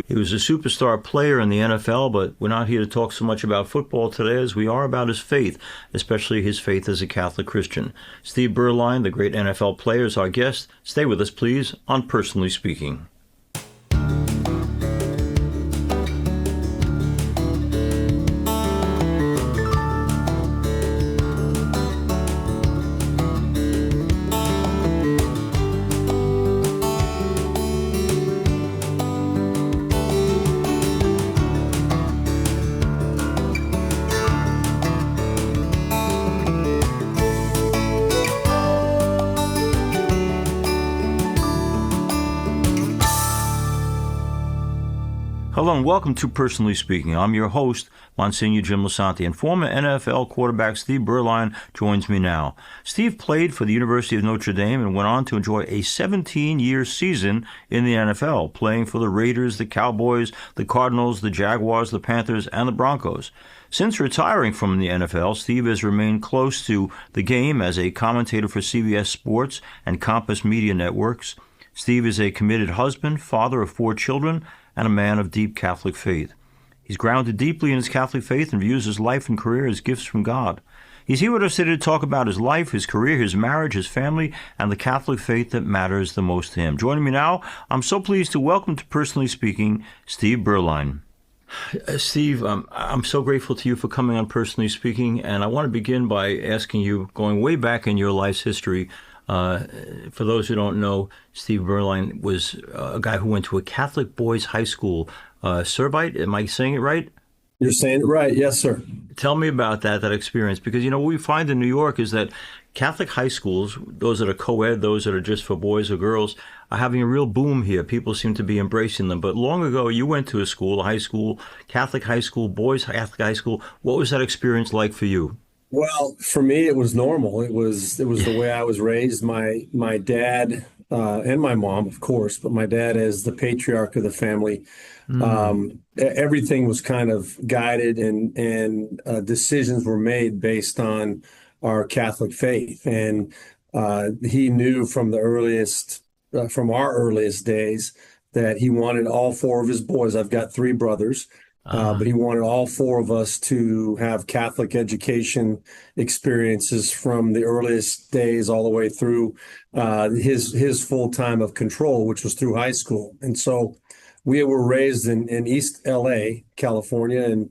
He was a superstar player in the NFL, but we're not here to talk so much about football today as we are about his faith, especially his faith as a Catholic Christian. Steve Beuerlein, the great NFL player, is our guest. Stay with us, please, on Personally Speaking. Hello and welcome to Personally Speaking. I'm your host, Monsignor Jim Lisante, and former NFL quarterback Steve Beuerlein joins me now. Steve played for the University of Notre Dame and went on to enjoy a 17-year season in the NFL, playing for the Raiders, the Cowboys, the Cardinals, the Jaguars, the Panthers, and the Broncos. Since retiring from the NFL, Steve has remained close to the game as a commentator for CBS Sports and Compass Media Networks. Steve is a committed husband, father of 4 children, and a man of deep Catholic faith. He's grounded deeply in his Catholic faith and views his life and career as gifts from God. He's here with us today to talk about his life, his career, his marriage, his family, and the Catholic faith that matters the most to him. Joining me now, I'm so pleased to welcome to Personally Speaking, Steve Beuerlein. Steve, I'm so grateful to you for coming on Personally Speaking, and I want to begin by asking you, going way back in your life's history, for those who don't know, Steve Beuerlein was a guy who went to a Catholic boys' high school, Servite. Am I saying it right? You're saying it right. Yes, sir. Tell me about that experience, because, what we find in New York is that Catholic high schools, those that are co-ed, those that are just for boys or girls, are having a real boom here. People seem to be embracing them. But long ago, you went to a school, a high school, Catholic high school, boys' Catholic high school. What was that experience like for you? Well, for me, it was normal. It was the way I was raised. My dad and my mom, of course, but my dad as the patriarch of the family. Everything was kind of guided and decisions were made based on our Catholic faith. And he knew from our earliest days, that he wanted all 4 of his boys. I've got 3 brothers. But he wanted all 4 of us to have Catholic education experiences from the earliest days all the way through his full time of control, which was through high school. And so we were raised in East LA, California, and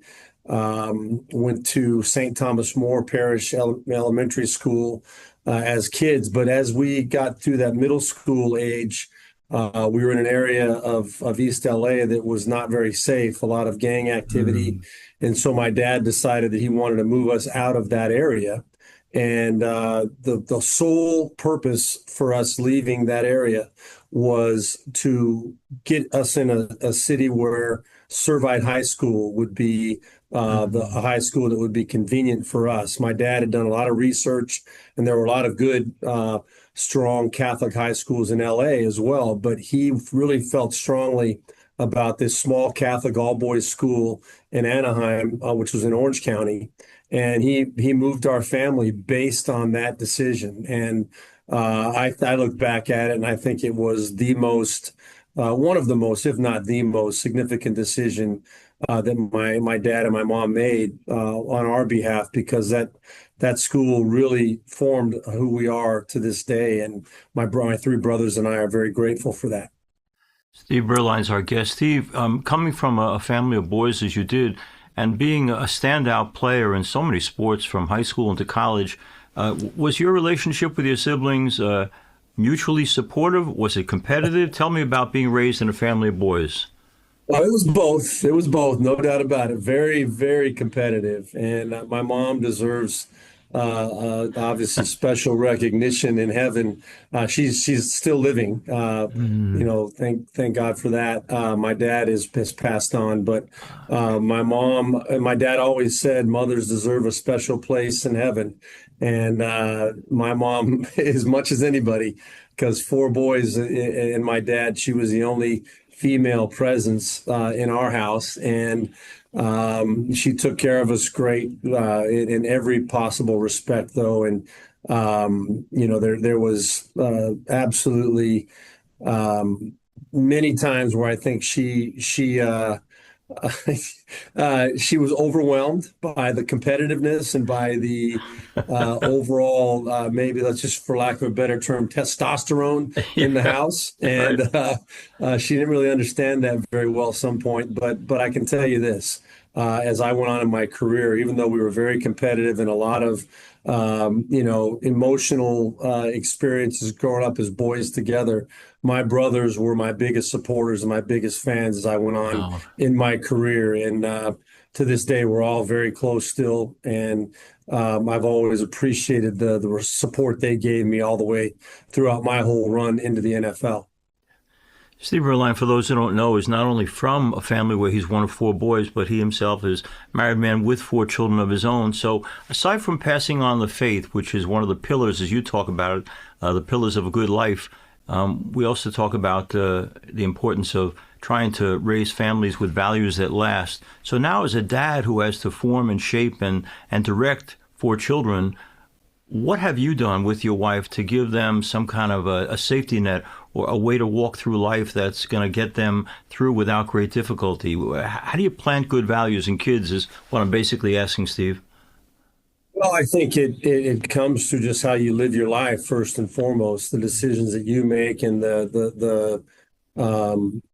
went to St. Thomas More Parish Elementary School as kids. But as we got through that middle school age, we were in an area of East LA that was not very safe, a lot of gang activity. And so my dad decided that he wanted to move us out of that area. And the sole purpose for us leaving that area was to get us in a city where Servite High School would be a high school that would be convenient for us. My dad had done a lot of research, and there were a lot of good strong Catholic high schools in LA as well, but he really felt strongly about this small Catholic all-boys school in Anaheim, which was in Orange County. And he moved our family based on that decision. And I look back at it and I think it was the most, one of the most, if not the most significant decision that my dad and my mom made on our behalf, because that school really formed who we are to this day. And my 3 brothers and I are very grateful for that. Steve Beuerlein's our guest. Steve, coming from a family of boys as you did, and being a standout player in so many sports from high school into college, was your relationship with your siblings mutually supportive? Was it competitive? Tell me about being raised in a family of boys. Well, it was both. It was both, no doubt about it. Very, very competitive. And my mom deserves obviously special recognition in heaven. She's still living. Thank God for that. My dad has passed on, but my mom and my dad always said mothers deserve a special place in heaven. And my mom, as much as anybody, because 4 boys and my dad, she was the only female presence in our house, and she took care of us great in every possible respect, though. And there was absolutely many times where I think she was overwhelmed by the competitiveness and by the overall, maybe let's just, for lack of a better term, testosterone in the Yeah, house. right. And she didn't really understand that very well at some point. But I can tell you this, as I went on in my career, even though we were very competitive and a lot of emotional experiences growing up as boys together, my brothers were my biggest supporters and my biggest fans as I went on Wow. in my career. And to this day, we're all very close still. And I've always appreciated the support they gave me all the way throughout my whole run into the NFL. Steve Beuerlein, for those who don't know, is not only from a family where he's one of four boys, but he himself is a married man with four children of his own. So, aside from passing on the faith, which is one of the pillars, as you talk about it, the pillars of a good life, we also talk about the importance of trying to raise families with values that last. So now, as a dad who has to form and shape and direct four children, what have you done with your wife to give them some kind of a safety net or a way to walk through life that's going to get them through without great difficulty? How do you plant good values in kids is what I'm basically asking, Steve. Well, I think it comes to just how you live your life first and foremost, the decisions that you make and the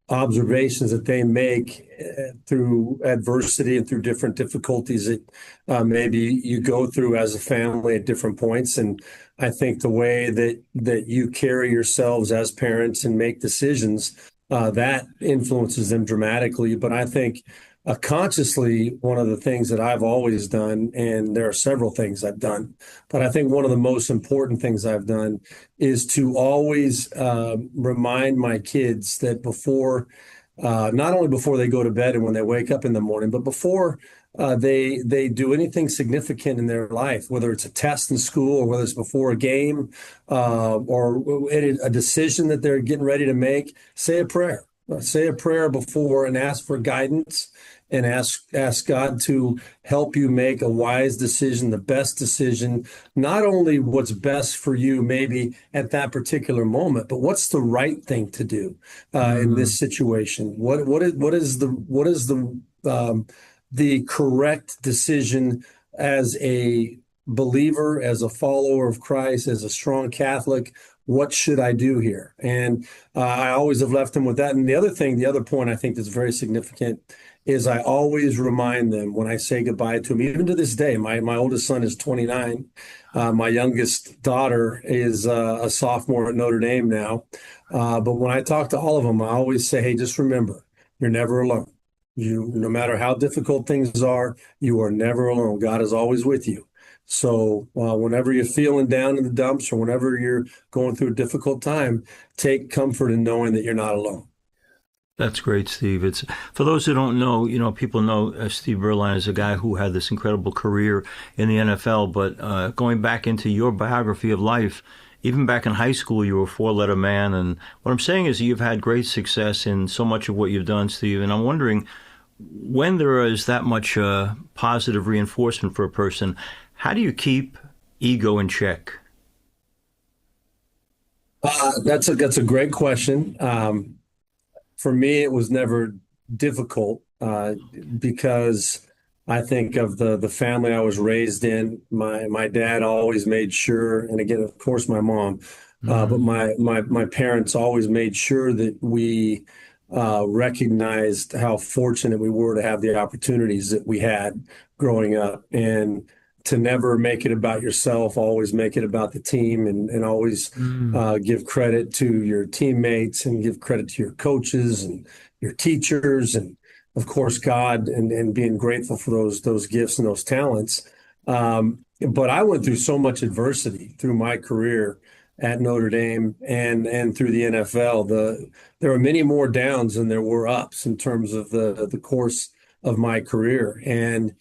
observations that they make through adversity and through different difficulties that maybe you go through as a family at different points. And I think the way that you carry yourselves as parents and make decisions, that influences them dramatically. But I think consciously, one of the things that I've always done, and there are several things I've done, but I think one of the most important things I've done is to always remind my kids that not only before they go to bed and when they wake up in the morning, but before they do anything significant in their life, whether it's a test in school or whether it's before a game or a decision that they're getting ready to make, say a prayer. Say a prayer before and ask for guidance and ask God to help you make a wise decision, the best decision, not only what's best for you maybe at that particular moment, but what's the right thing to do in Mm, this situation. What is the correct decision as a believer, as a follower of Christ, as a strong Catholic? What should I do here? And I always have left them with that. And the other point I think that's very significant is I always remind them when I say goodbye to them, even to this day. My oldest son is 29. My youngest daughter is a sophomore at Notre Dame now. But when I talk to all of them, I always say, hey, just remember, you're never alone. No matter how difficult things are, you are never alone. God is always with you. So whenever you're feeling down in the dumps or whenever you're going through a difficult time, take comfort in knowing that you're not alone. that's great, Steve. It's for those who don't know, people know Steve Beuerlein is a guy who had this incredible career in the NFL. But going back into your biography of life, even back in high school, you were a four-letter man. And what I'm saying is you've had great success in so much of what you've done, Steve. And I'm wondering, when there is that much positive reinforcement for a person, how do you keep ego in check? That's a great question. For me, it was never difficult because I think of the family I was raised in. My dad always made sure, and again, of course, my mom, but Mm, my parents always made sure that we recognized how fortunate we were to have the opportunities that we had growing up, and to never make it about yourself, always make it about the team, and always mm, give credit to your teammates and give credit to your coaches and your teachers and of course God and being grateful for those gifts and those talents. But I went through so much adversity through my career at Notre Dame and through the NFL. There were many more downs than there were ups in terms of the course of my career. And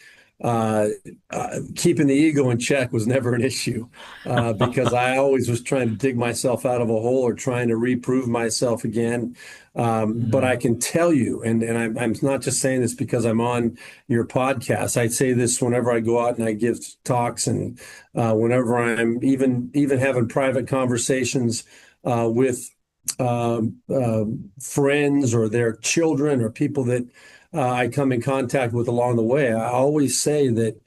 uh, keeping the ego in check was never an issue because I always was trying to dig myself out of a hole or trying to reprove myself again. But I mm. can tell you, and I'm not just saying this because I'm on your podcast. I say this whenever I go out and I give talks, and whenever I'm even having private conversations with friends or their children or people that I come in contact with along the way, I always say that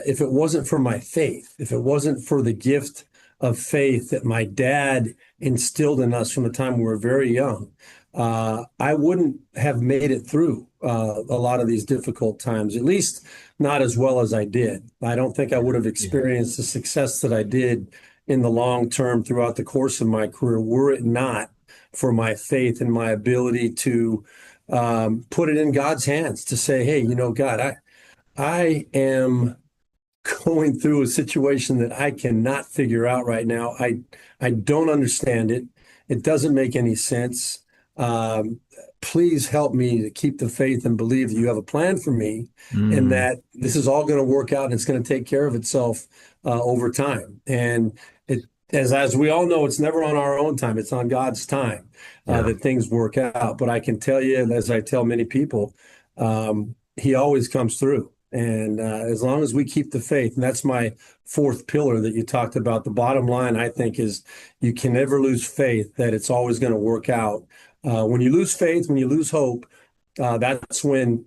if it wasn't for my faith, if it wasn't for the gift of faith that my dad instilled in us from the time we were very young, I wouldn't have made it through a lot of these difficult times, at least not as well as I did. I don't think I would have Yeah. experienced the success that I did in the long term throughout the course of my career were it not for my faith and my ability to put it in God's hands to say, hey, God, I am going through a situation that I cannot figure out right now. I don't understand it. It doesn't make any sense. Um, Please help me to keep the faith and believe that you have a plan for me and Mm, that this is all going to work out and it's going to take care of itself over time. And it, as we all know, it's never on our own time. It's on God's time yeah. that things work out. But I can tell you, and as I tell many people, He always comes through. And as long as we keep the faith, and that's my fourth pillar that you talked about, the bottom line, I think, is you can never lose faith that it's always going to work out. When you lose faith, when you lose hope, that's when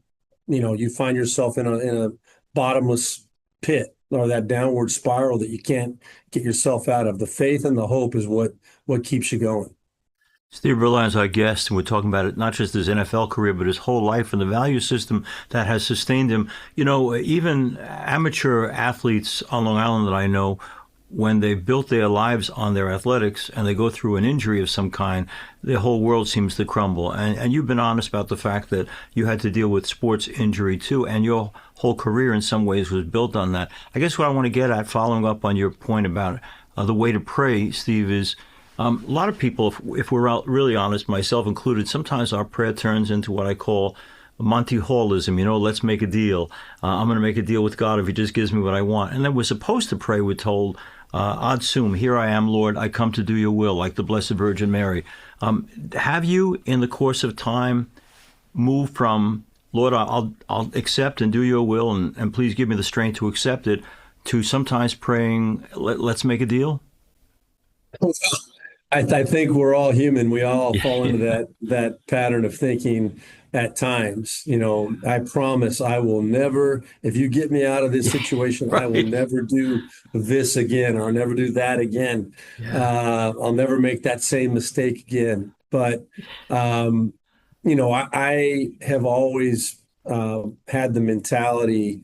you find yourself in a bottomless pit or that downward spiral that you can't get yourself out of. The faith and the hope is what keeps you going. Steve Beuerlein is our guest, and we're talking about it, not just his NFL career, but his whole life and the value system that has sustained him. You know, even amateur athletes on Long Island that I know, when they built their lives on their athletics and they go through an injury of some kind, their whole world seems to crumble. And you've been honest about the fact that you had to deal with sports injury too, and your whole career in some ways was built on that. I guess what I want to get at, following up on your point about the way to pray, Steve, is a lot of people, if we're really honest, myself included, sometimes our prayer turns into what I call Monty Hallism. Let's make a deal. I'm going to make a deal with God if he just gives me what I want. And then we're supposed to pray, we're told, ad sum, here I am, Lord, I come to do your will, like the Blessed Virgin Mary. Have you, in the course of time, moved from, Lord, I'll accept and do your will, and please give me the strength to accept it, to sometimes praying, let's make a deal? I think we're all human. We all fall into Yeah. that pattern of thinking at times. I promise I will never, if you get me out of this situation, I will Right. never do this again, or I'll never do that again. Yeah. I'll never make that same mistake again. But um, I have always had the mentality.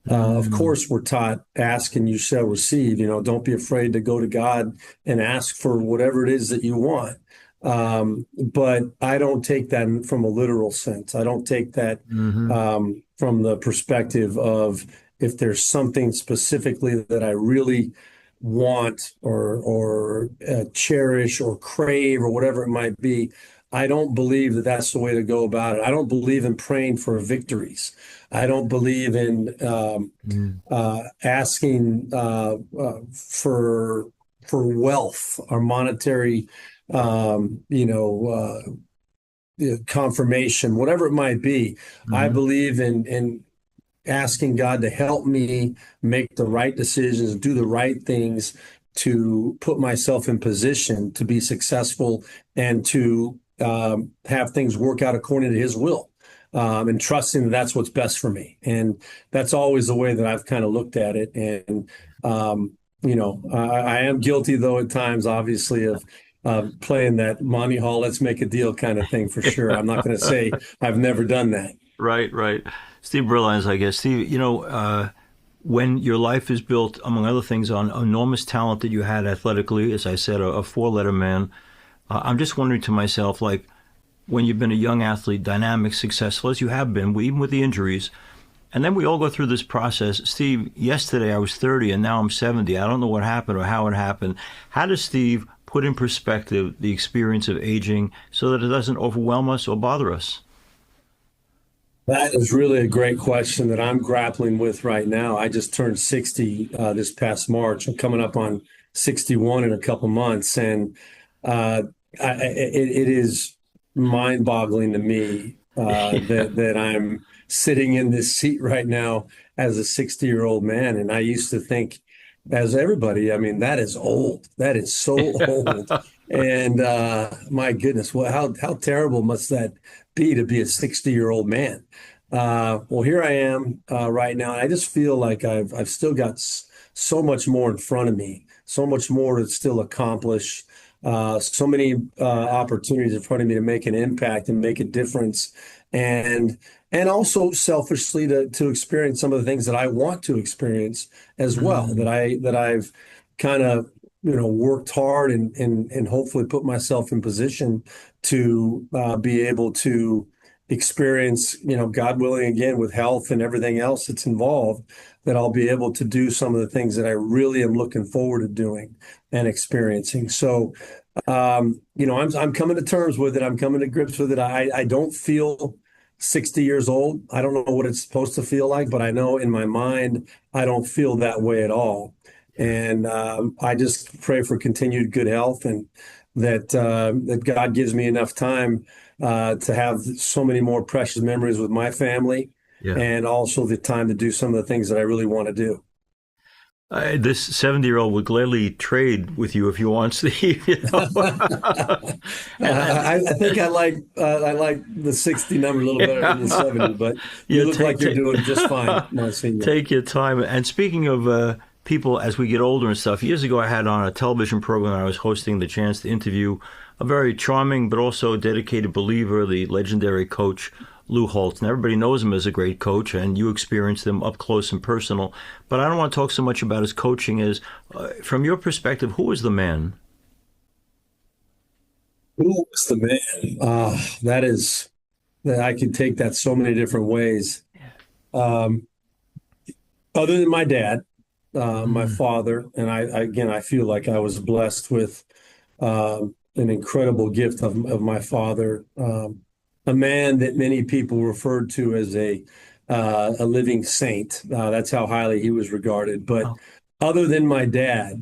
Of Mm, course, we're taught, ask and you shall receive. Don't be afraid to go to God and ask for whatever it is that you want. But I don't take that from a literal sense. I don't take that hmm from the perspective of if there's something specifically that I really want or cherish or crave or whatever it might be. I don't believe that that's the way to go about it. I don't believe in praying for victories. I don't believe in asking for wealth or monetary, um, you know, confirmation, whatever it might be. I hmm believe in asking God to help me make the right decisions, do the right things to put myself in position to be successful and to have things work out according to His will. And trusting that that's what's best for me. And that's always the way that I've kind of looked at it. And, I am guilty, though, at times, obviously, of playing that Monty Hall, let's make a deal kind of thing for sure. I'm not going to say I've never done that. Right, right. Steve Beuerlein, I guess. Steve, when your life is built, among other things, on enormous talent that you had athletically, as I said, a four-letter man, I'm just wondering to myself, like, when you've been a young athlete, dynamic, successful, as you have been, even with the injuries, and then we all go through this process. Steve, yesterday I was 30 and now I'm 70. I don't know what happened or how it happened. How does Steve put in perspective the experience of aging so that it doesn't overwhelm us or bother us? That is really a great question that I'm grappling with right now. I just turned 60 this past March. I'm coming up on 61 in a couple months, and uh, it is mind-boggling to me Yeah. that I'm sitting in this seat right now as a 60-year-old man. And I used to think, as everybody, I mean, that is old. That is so old. And my goodness, well, how terrible must that be a 60-year-old man? Well, here I am right now, and I just feel like I've still got so much more in front of me, so much more to still accomplish, so many opportunities in front of me to make an impact and make a difference, and and also selfishly to experience some of the things that I want to experience as well, Mm, that I've kind of worked hard and hopefully put myself in position to be able to experience, God willing, again, with health and everything else that's involved, that I'll be able to do some of the things that I really am looking forward to doing and experiencing. So, I'm coming to terms with it. I'm coming to grips with it. I don't feel 60 years old. I don't know what it's supposed to feel like, but I know in my mind, I don't feel that way at all. yeah. And I just pray for continued good health and that God gives me enough time to have so many more precious memories with my family, Yeah. and also the time to do some of the things that I really want to do. This 70-year-old would gladly trade with you if you want, Steve. I think I like the 60 number a little better than the 70, but you Yeah, look like you're doing just fine, Monsignor. take your time. And speaking of people as we get older and stuff, years ago I had on a television program I was hosting the chance to interview a very charming but also dedicated believer, the legendary coach Lou Holtz. And everybody knows him as a great coach, and you experienced him up close and personal. But I don't want to talk so much about his coaching as, from your perspective, who was the man? Who was the man? That is that I could take that so many different ways. Um, Other than my dad, my Mm. father, and again, I feel like I was blessed with an incredible gift of my father, a man that many people referred to as a living saint. That's how highly he was regarded. But Oh, other than my dad,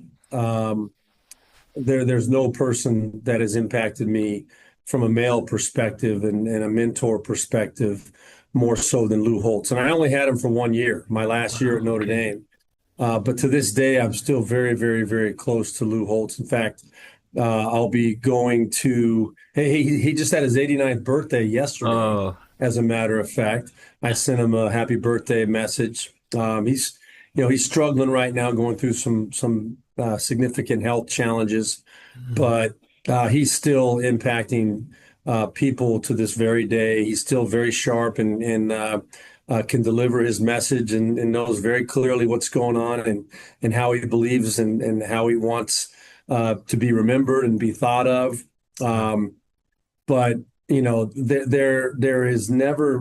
there's no person that has impacted me from a male perspective and a mentor perspective more so than Lou Holtz. And I only had him for 1 year, my last year at wow, Notre okay. Dame. But to this day, I'm still very, very, very close to Lou Holtz. In fact, I'll be going to, hey, he just had his 89th birthday yesterday, Oh, as a matter of fact. I sent him a happy birthday message. He's struggling right now, going through some significant health challenges, mm, but he's still impacting people to this very day. He's still very sharp and can deliver his message and knows very clearly what's going on and how he believes and how he wants to be remembered and be thought of. wow. Um, but there has never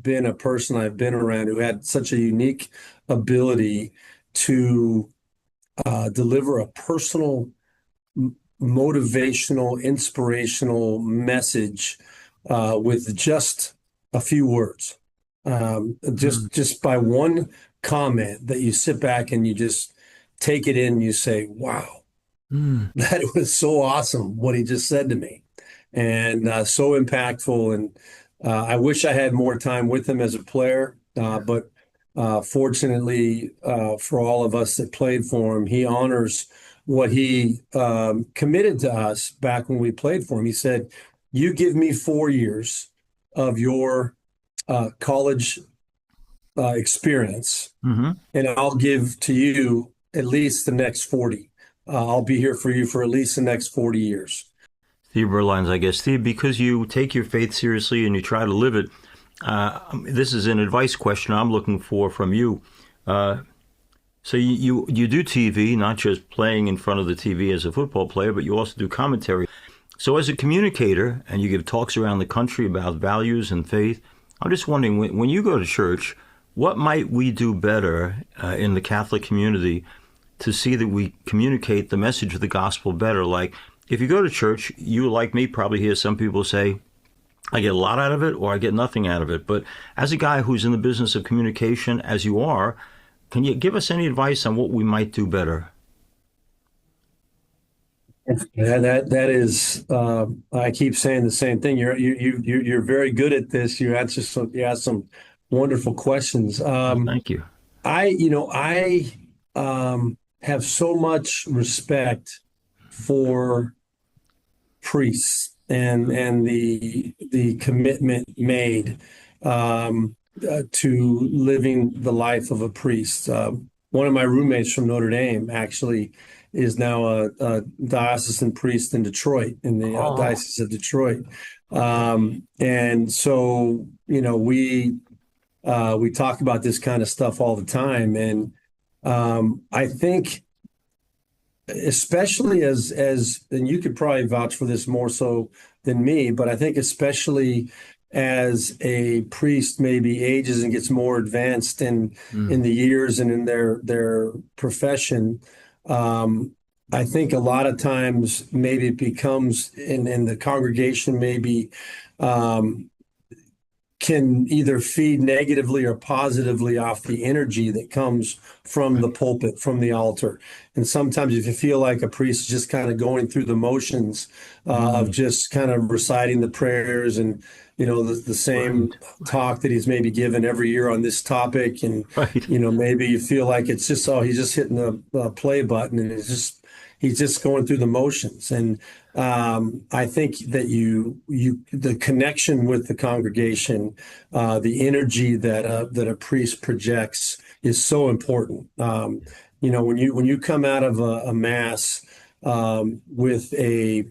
been a person I've been around who had such a unique ability to deliver a personal motivational, inspirational message with just a few words. Mm, Just by one comment that you sit back and you just take it in and you say, wow, mm, that was so awesome what he just said to me. And so impactful. And I wish I had more time with him as a player, but fortunately for all of us that played for him, he honors what he committed to us back when we played for him. He said, "You give me 4 years of your college experience, hmm. and I'll give to you at least the next 40. I'll be here for you for at least the next 40 years." Steve Beuerlein's, I guess. Steve, because you take your faith seriously and you try to live it, this is an advice question I'm looking for from you. Uh, so you do TV, not just playing in front of the TV as a football player, but you also do commentary. So as a communicator, and you give talks around the country about values and faith, I'm just wondering, when you go to church, what might we do better in the Catholic community to see that we communicate the message of the gospel better? Like, if you go to church, you, like me, probably hear some people say, I get a lot out of it or I get nothing out of it. But as a guy who's in the business of communication, as you are, can you give us any advice on what we might do better? Yeah, that is. I keep saying the same thing. You're very good at this. You ask some wonderful questions. Oh, thank you. I have so much respect for priests and the commitment made to living the life of a priest. One of my roommates from Notre Dame actually is now a diocesan priest in Detroit, in the Oh, Diocese of Detroit. okay. And so, we talk about this kind of stuff all the time. And I think, especially and you could probably vouch for this more so than me, but I think especially as a priest maybe ages and gets more advanced in Mm, the years and in their profession, I think a lot of times maybe it becomes in the congregation maybe um, can either feed negatively or positively off the energy that comes from the right. pulpit, from the altar. And sometimes if you feel like a priest is just kind of going through the motions of Mm, just kind of reciting the prayers and, the right. same Right. talk that he's maybe given every year on this topic. And, Right. maybe you feel like it's just, oh, he's just hitting the play button and he's just going through the motions. And I think that the connection with the congregation, the energy that a priest projects is so important. When you come out of a mass with a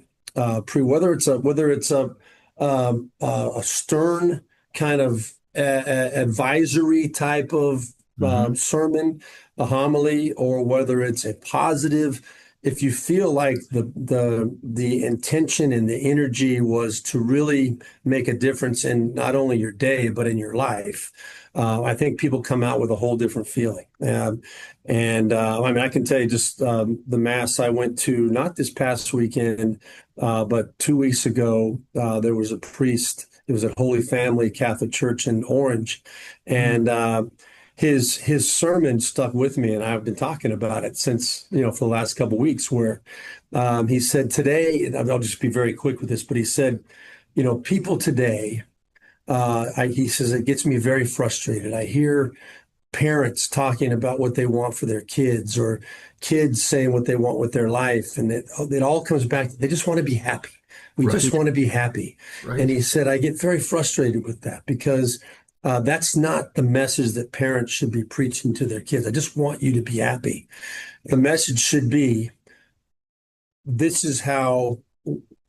stern kind of advisory type of Hmm. sermon, a homily, or whether it's a positive, if you feel like the intention and the energy was to really make a difference in not only your day but in your life, I think people come out with a whole different feeling. And I mean, I can tell you just the mass I went to not this past weekend, but 2 weeks ago, there was a priest. It was at Holy Family Catholic Church in Orange, Mm, and his sermon stuck with me, and I've been talking about it since, for the last couple of weeks, where he said today, and I'll just be very quick with this, but he said, people today, he says, it gets me very frustrated. I hear parents talking about what they want for their kids, or kids saying what they want with their life. And it all comes back, they just want to be happy. We just right. want to be happy. And Right. he said, I get very frustrated with that because that's not the message that parents should be preaching to their kids. I just want you to be happy. The message should be, this is how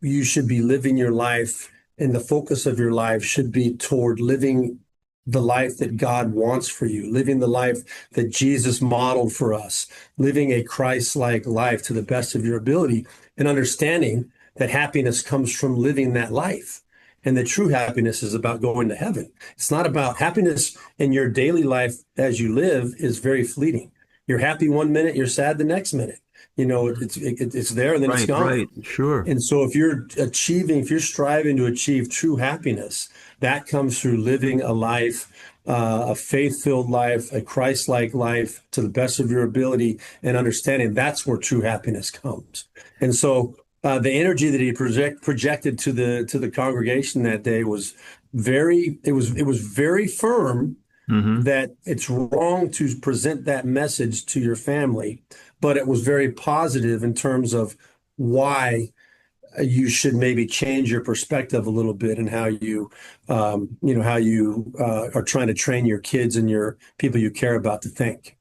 you should be living your life, and the focus of your life should be toward living the life that God wants for you, living the life that Jesus modeled for us, living a Christ-like life to the best of your ability, and understanding that happiness comes from living that life. And the true happiness is about going to heaven. It's not about happiness in your daily life as you live is very fleeting. You're happy one minute, you're sad the next minute. It's there and then it's Right. gone. Right. Sure. And so if you're striving to achieve true happiness, that comes through living a life, a faith-filled life, a Christ-like life to the best of your ability, and understanding that's where true happiness comes. And so the energy that he projected to the congregation that day was it was very firm Hmm. that it's wrong to present that message to your family, but it was very positive in terms of why you should maybe change your perspective a little bit and how you are trying to train your kids and your people you care about to think.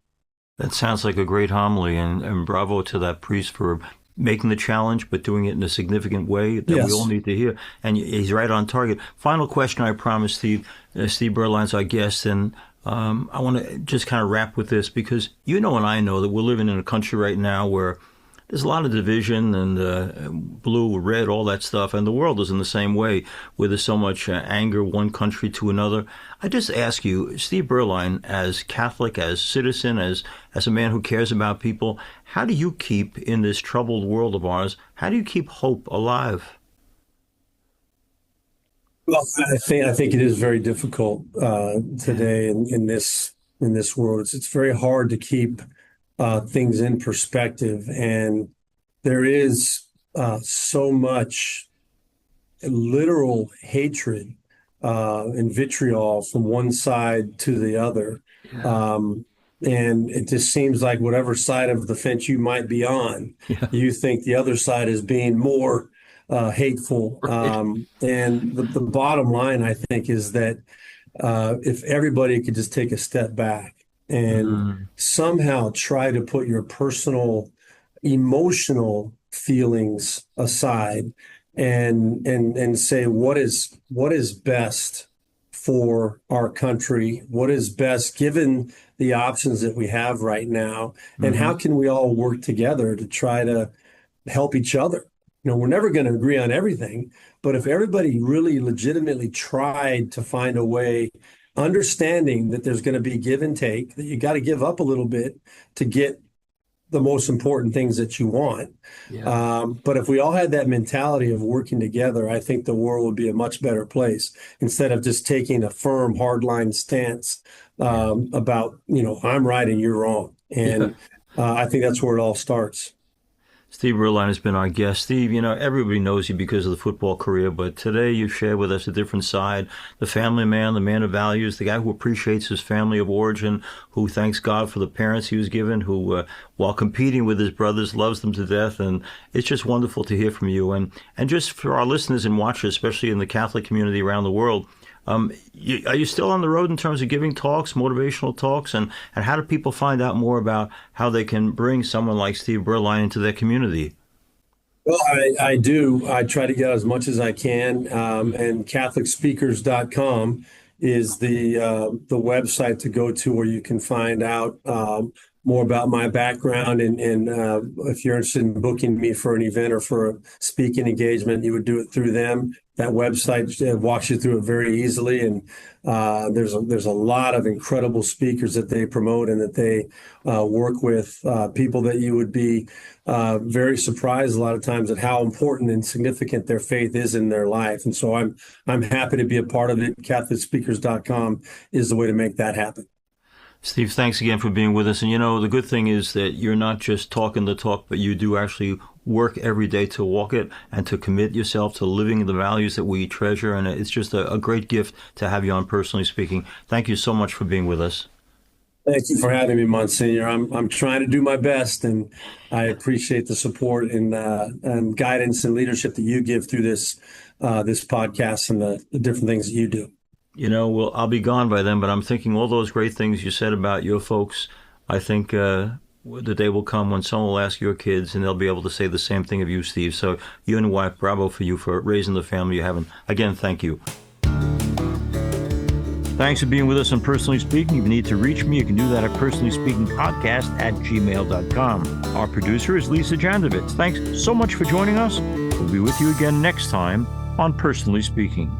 That sounds like a great homily, and bravo to that priest for making the challenge, but doing it in a significant way that we all Yes. need to hear. And he's right on target. Final question, I promise, Steve. Steve Beuerlein's our guest, and I want to just kind of wrap with this because you know and I know that we're living in a country right now where there's a lot of division and blue, red, all that stuff, and the world is in the same way, where there's so much anger one country to another. I just ask you, Steve Beuerlein, as Catholic, as citizen, as a man who cares about people, how do you keep in this troubled world of ours? How do you keep hope alive? Well, I think it is very difficult Yeah, today in this world. It's very hard to keep things in perspective, and there is so much literal hatred and vitriol from one side to the other. yeah, Um, and it just seems like whatever side of the fence you might be on, yeah. you think the other side is being more, hateful. Right. And the bottom line, I think, is that if everybody could just take a step back and Mm, somehow try to put your personal emotional feelings aside and say what is best for our country, what is best given the options that we have right now, and how hmm can we all work together to try to help each other. We're never going to agree on everything, but if everybody really legitimately tried to find a way, understanding that there's going to be give and take, that you got to give up a little bit to get the most important things that you want. Yeah. But if we all had that mentality of working together, I think the world would be a much better place instead of just taking a firm, hardline stance Yeah. about, I'm right and you're wrong. Yeah. And I think that's where it all starts. Steve Beuerlein has been our guest. Steve, everybody knows you because of the football career, but today you've shared with us a different side, the family man, the man of values, the guy who appreciates his family of origin, who thanks God for the parents he was given, who, while competing with his brothers, loves them to death. And it's just wonderful to hear from you. And just for our listeners and watchers, especially in the Catholic community around the world, are you still on the road in terms of giving talks, motivational talks, and how do people find out more about how they can bring someone like Steve Beuerlein into their community? Well, I do. I try to get as much as I can. And CatholicSpeakers.com is the website to go to where you can find out more about my background. And if you're interested in booking me for an event or for a speaking engagement, you would do it through them. That website walks you through it very easily. And there's a lot of incredible speakers that they promote and that they work with, people that you would be very surprised a lot of times at how important and significant their faith is in their life. And so I'm happy to be a part of it. CatholicSpeakers.com is the way to make that happen. Steve, thanks again for being with us. And the good thing is that you're not just talking the talk, but you do actually work every day to walk it and to commit yourself to living the values that we treasure. And it's just a great gift to have you on Personally Speaking. Thank you so much for being with us. Thank you for having me, Monsignor. I'm trying to do my best, and I appreciate the support and guidance and leadership that you give through this podcast and the different things that you do. Well, I'll be gone by then, but I'm thinking all those great things you said about your folks. I think the day will come when someone will ask your kids, and they'll be able to say the same thing of you, Steve. So you and your wife, bravo for you for raising the family you have. And again, thank you. Thanks for being with us on Personally Speaking. If you need to reach me, you can do that at personallyspeakingpodcast@gmail.com. Our producer is Lisa Jandovitz. Thanks so much for joining us. We'll be with you again next time on Personally Speaking.